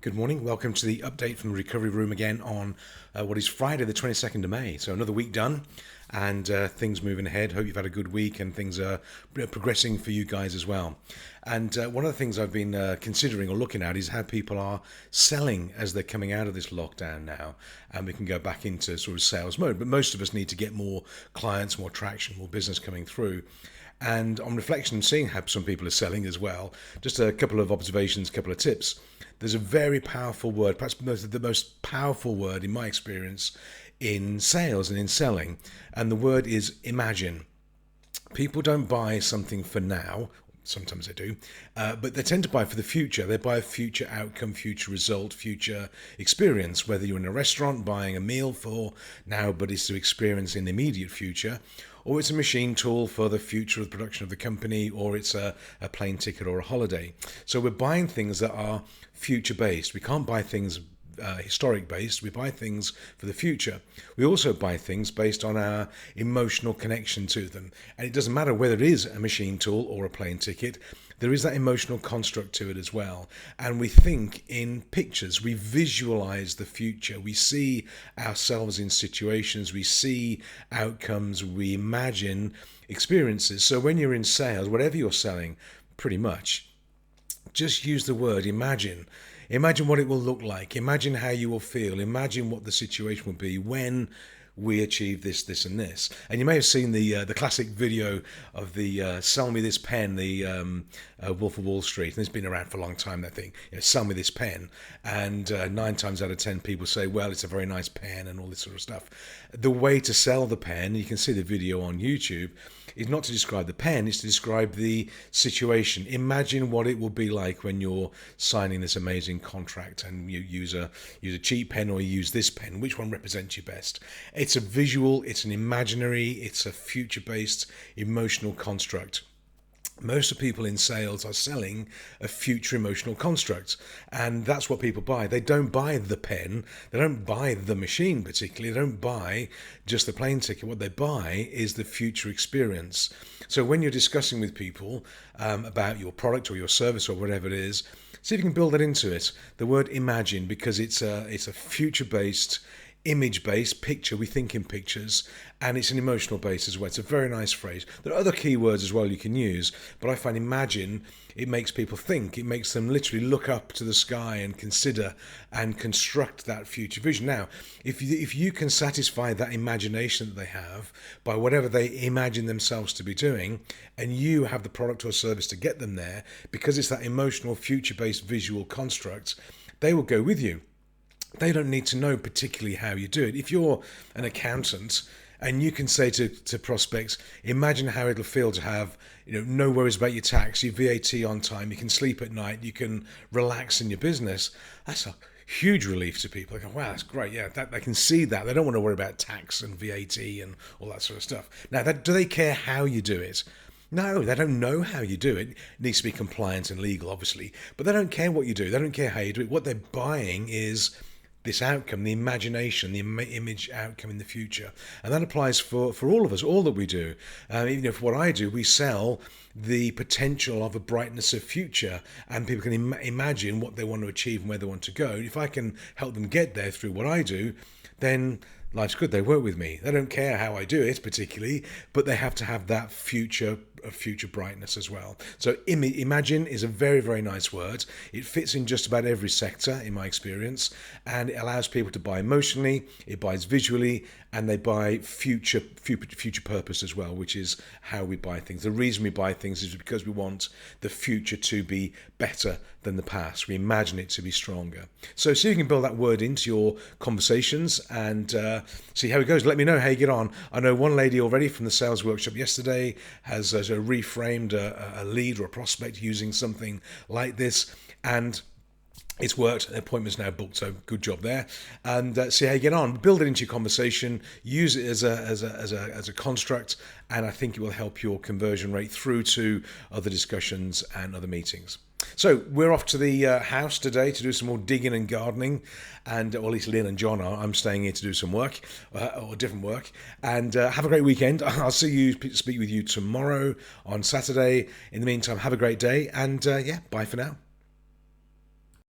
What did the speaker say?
Good morning. Welcome to the update from the recovery room again on what is Friday, the 22nd of May. So another week done and things moving ahead. Hope you've had a good week and things are progressing for you guys as well. And one of the things I've been considering or looking at is how people are selling as they're coming out of this lockdown now. And we can go back into sort of sales mode. But most of us need to get more clients, more traction, more business coming through. And on reflection, seeing how some people are selling as well, just a couple of observations, a couple of tips. There's a very powerful word, perhaps the most powerful word in my experience in sales and in selling, and the word is imagine. People don't buy something for now. Sometimes they do, but they tend to buy for the future. They buy a future outcome, future result, future experience. Whether you're in a restaurant buying a meal for now, but it's to experience in the immediate future, or it's a machine tool for the future of the production of the company, or it's a plane ticket or a holiday. So we're buying things that are future based. We can't buy things historic based. We buy things for the future. We also buy things based on our emotional connection to them. And it doesn't matter whether it is a machine tool or a plane ticket, there is that emotional construct to it as well. And we think in pictures, we visualize the future. We see ourselves in situations, we see outcomes, we imagine experiences. So when you're in sales, whatever you're selling, pretty much, just use the word imagine. Imagine what it will look like. Imagine how you will feel. Imagine what the situation will be when we achieve this, this, and this. And you may have seen the classic video of the "Sell Me This Pen," the Wolf of Wall Street, and it's been around for a long time. That thing, "Sell me this pen," and 9 times out of 10 people say, "Well, it's a very nice pen," and all this sort of stuff. The way to sell the pen, you can see the video on YouTube, is not to describe the pen, it's to describe the situation. Imagine what it will be like when you're signing this amazing contract and you use a cheap pen or you use this pen. Which one represents you best? It's a visual, it's an imaginary, it's a future-based emotional construct. Most of people in sales are selling a future emotional construct, and that's what people buy. They don't buy the pen, they don't buy the machine particularly, they don't buy just the plane ticket. What they buy is the future experience. So when you're discussing with people about your product or your service or whatever it is, see if you can build that into it. The word imagine, because it's a future-based, image-based picture. We think in pictures, and it's an emotional base as well. It's a very nice phrase. There are other keywords as well you can use, but I find imagine, it makes people think. It makes them literally look up to the sky and consider and construct that future vision. Now, if you can satisfy that imagination that they have by whatever they imagine themselves to be doing, and you have the product or service to get them there, because it's that emotional, future-based visual construct, they will go with you. They don't need to know particularly how you do it. If you're an accountant and you can say to prospects, imagine how it'll feel to have no worries about your tax, your VAT on time, you can sleep at night, you can relax in your business, that's a huge relief to people. They go, wow, that's great. Yeah, they can see that. They don't want to worry about tax and VAT and all that sort of stuff. Now, do they care how you do it? No, they don't know how you do it. It needs to be compliant and legal, obviously, but they don't care what you do. They don't care how you do it. What they're buying is this outcome, the imagination, the image outcome in the future. And that applies for all of us, all that we do. Even if what I do, we sell the potential of a brightness of future, and people can imagine what they want to achieve and where they want to go. If I can help them get there through what I do, then life's good. They work with me. They don't care how I do it particularly, but they have to have that future brightness as well. So imagine is a very, very nice word. It fits in just about every sector in my experience, and it allows people to buy emotionally, it buys visually, and they buy future purpose as well, which is how we buy things. The reason we buy things is because we want the future to be better than the past. We imagine it to be stronger. So see if you can build that word into your conversations and see how it goes. Let me know how you get on. I know one lady already from the sales workshop yesterday has reframed a lead or a prospect using something like this, and it's worked. The appointment's now booked, so good job there. And see how you get on. Build it into your conversation. Use it as a construct, and I think it will help your conversion rate through to other discussions and other meetings. So we're off to the house today to do some more digging and gardening, and or at least Lynn and John are. I'm staying here to do some work or different work. And have a great weekend. I'll speak with you tomorrow on Saturday. In the meantime, have a great day, and bye for now.